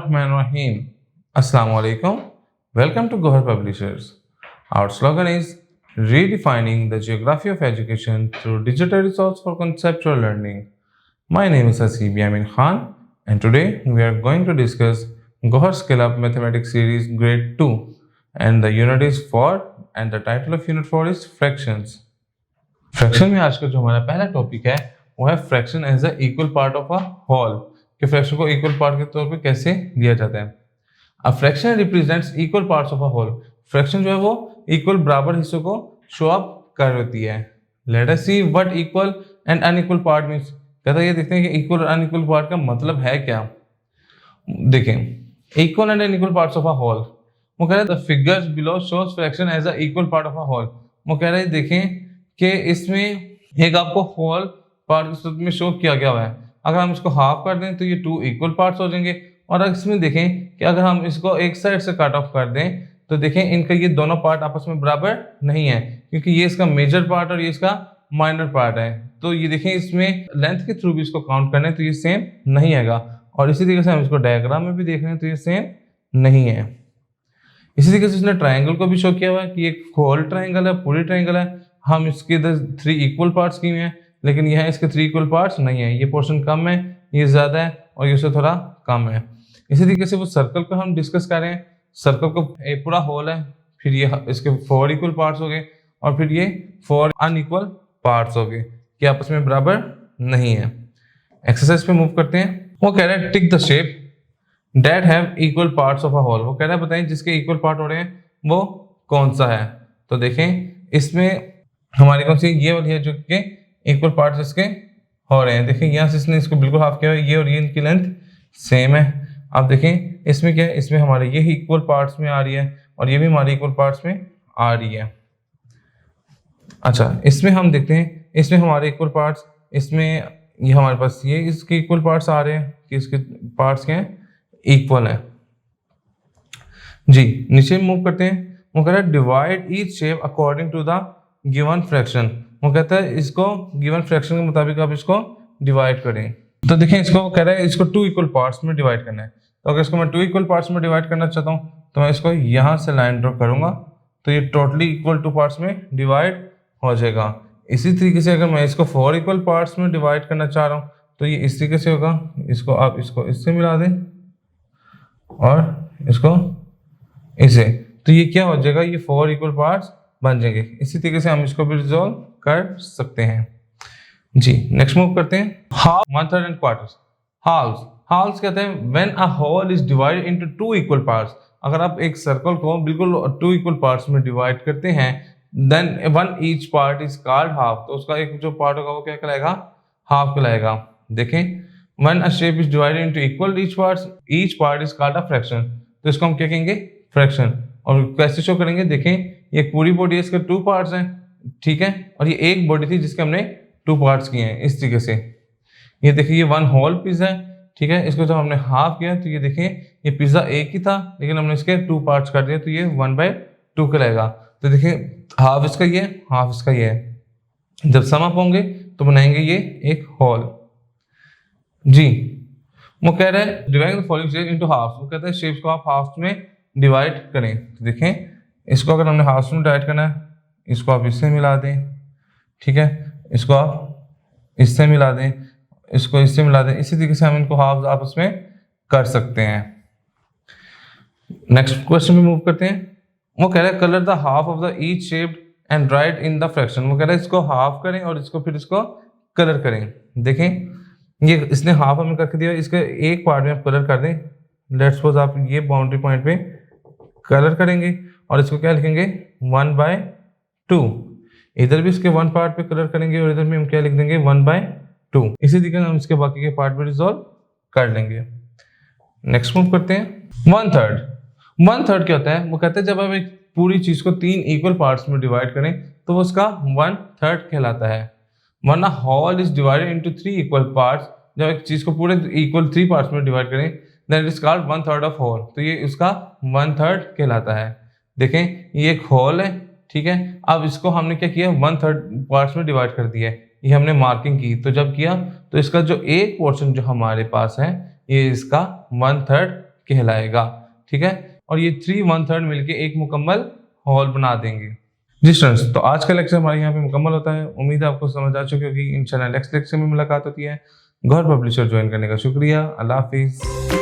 Bismillahirrahmanirrahim. Assalamu alaikum. Welcome to Gohar Publishers. Our slogan is redefining the geography of education through digital resource for conceptual learning. My name is Hasib Yamin Khan, and today we are going to discuss Gohar Skill Up Mathematics Series Grade 2, and the unit is 4, and the title of unit 4 is Fractions. Fraction में आज का जो हमारा पहला topic है वो है fraction as a equal part of a whole, कि फ्रैक्शन को इक्वल पार्ट के तौर पे कैसे लिया जाता है। A fraction represents equal parts of a whole. Fraction जो है वो इक्वल बराबर हिस्सों को शो अप करती है। Let us see what equal and unequal part means. कहता है ये देखते हैं कि इक्वल और अनइक्वल पार्ट का मतलब है क्या। देखें equal and unequal parts of a whole, वो कह रहा है the figures below shows fraction as a equal part of a whole. वो कह रहा है देखें कि इसमें एक आपको होल पार्ट के सूत्र में शो किया गया हुआ है। अगर हम इसको हाफ कर दें तो ये 2 इक्वल पार्ट्स हो जाएंगे, और अगर इसमें देखें कि अगर हम इसको एक साइड से कट ऑफ कर दें तो देखें इनका ये दोनों पार्ट आपस में बराबर नहीं है, क्योंकि ये इसका मेजर पार्ट और ये इसका माइनर पार्ट है। तो ये देखें इसमें लेंथ के थ्रू भी इसको काउंट करने तो ये सेम नहीं आएगा, और इसी तरीके से हम इसको डायग्राम में भी देख रहे हैं तो ये सेम नहीं है। इसी तरीके से इसने ट्राइंगल को भी शो किया हुआ है कि एक होल ट्राइंगल है, पूरी ट्राइंगल है। हम इसके इधर 3 इक्वल पार्ट्स किए हैं, लेकिन यह इसके 3 इक्वल पार्ट्स नहीं है। ये पोर्शन कम है, ये ज्यादा है, और ये उससे थोड़ा कम है। इसी तरीके से वो सर्कल को हम डिस्कस कर रहे हैं। सर्कल को एक पूरा होल है, फिर ये इसके 4 इक्वल पार्ट्स हो गए, और फिर ये 4 अनइक्वल पार्ट्स हो गए कि आपस में बराबर नहीं है। एक्सरसाइज पे मूव करते हैं। वो कह रहा है tick the shape that have equal parts of a whole. वो कह रहा है बताएं जिसके इक्वल पार्ट हो रहे हैं वो कौन सा है। तो देखें इसमें हमारी कौन सी ये वाली है जो कि इक्वल पार्ट्स इसके हो रहे हैं। देखिए यहाँ से इसने इसको बिल्कुल हाफ किया है, ये और ये इनकी लेंथ सेम है। आप देखें इसमें क्या है, इसमें हमारे ये इक्वल पार्ट्स में आ रही है और ये भी हमारे इक्वल पार्ट्स में आ रही है। अच्छा इसमें हम देखते हैं, इसमें हमारे इक्वल पार्ट्स, इसमें ये हमारे पास ये इसके इक्वल पार्ट्स आ रहे हैं कि इसके पार्ट्स क्या हैं, इक्वल है। जी नीचे मूव करते हैं। वो कह रहा है divide each shape according to the given fraction. वो कहता है इसको गिवन फ्रैक्शन के मुताबिक आप इसको डिवाइड करें। तो देखें इसको कह रहा है इसको 2 इक्वल पार्ट्स में डिवाइड करना है। तो अगर इसको मैं 2 इक्वल पार्ट्स में डिवाइड करना चाहता हूँ तो मैं इसको यहाँ से लाइन ड्रॉ करूंगा तो ये टोटली इक्वल 2 पार्ट्स में डिवाइड हो जाएगा। इसी तरीके से अगर मैं इसको 4 इक्वल पार्ट्स में डिवाइड करना चाह रहा हूँ तो ये इस तरीके से होगा। इसको आप इसको इससे मिला दें और इसको इसे, तो ये क्या हो जाएगा, ये 4 इक्वल पार्ट्स बन जाएंगे। इसी तरीके से हम इसको भी रिजॉल्व कर सकते हैं। जी नेक्स्ट मूव करते हैं। Half, 1/3 and quarters. Halves, halves कहते हैं when a whole is divided into 2 equal parts. अगर आप एक सर्कल को बिल्कुल 2 इक्वल पार्ट्स में डिवाइड करते हैं then 1 each part is called half. तो उसका एक जो पार्ट होगा वो क्या कहलाएगा, हाफ कहलाएगा। देखें when a shape is divided into equal each part is called a fraction. तो इसको हम क्या कहेंगे, फ्रैक्शन। और कैसे शो करेंगे, देखें ये पूरी बॉडी है, इसके 2 पार्ट्स हैं, ठीक है, और ये एक बॉडी थी जिसके हमने 2 पार्ट्स किए हैं। इस तरीके से ये देखिए ये 1 होल पिज्जा है, ठीक है। इसको जब हमने हाफ किया तो ये देखें ये पिज्जा एक ही था, लेकिन हमने इसके 2 पार्ट्स कर दिए तो ये 1/2 कहलाएगा। तो देखिए हाफ इसका ये, हाफ इसका ये है। जब सम अप होंगे तो बनाएंगे ये एक होल। जी वो कह रहा है divide the following shape into half. वो कहता है शेप्स को आप हाफ में डिवाइड करें। तो देखें इसको अगर हमने हाफ में डिवाइड करना है, इसको आप इससे मिला दें, ठीक है, इसको आप इससे मिला दें, इसको इससे मिला दें। इसी तरीके से हम इनको हाफ आपस में कर सकते हैं। नेक्स्ट क्वेश्चन पे मूव करते हैं। वो कह रहा है colour the half of the each shaped and right in the fraction. वो कह रहा है इसको हाफ करें और इसको फिर इसको कलर करें। देखें ये इसने हाफ हमें करके दिया, इसके एक पार्ट में आप कलर कर दें। लेट्स सपोज आप ये बाउंड्री पॉइंट पे कलर करेंगे और इसको क्या लिखेंगे, 1/2। इधर भी इसके 1 पार्ट पे कलर करेंगे और इधर भी हम क्या लिख देंगे, 1/2। इसी तरीके से हम इसके बाकी के पार्ट पे रिजॉल्व कर लेंगे। नेक्स्ट मूव करते हैं। 1/3 क्या होता है, वो कहते हैं जब हम एक पूरी चीज को 3 इक्वल पार्ट्स में डिवाइड करें तो वो उसका 1/3 कहलाता है। वरना whole is divided into 3 equal parts. जब एक चीज को पूरे इक्वल 3 पार्ट्स में डिवाइड करें then it is called 1/3 of whole. तो ये उसका 1/3 कहलाता है। देखें ये एक होल है, ठीक है। अब इसको हमने क्या किया, 1/3 पार्ट्स में डिवाइड कर दिया है, ये हमने मार्किंग की। तो जब किया तो इसका जो एक पोर्शन जो हमारे पास है ये इसका 1/3 कहलाएगा। ठीक है, और ये 3/1/3 मिलके एक मुकम्मल हॉल बना देंगे। जी स्टूडेंट्स, तो आज का लेक्चर हमारे यहाँ पे मुकम्मल होता है। उम्मीद है आपको समझ आ चुकी होगी। इंशाल्लाह नेक्स्ट लेक्चर में मुलाकात होती है। गौर पब्लिशर ज्वाइन करने का शुक्रिया। अल्लाह हाफिज़।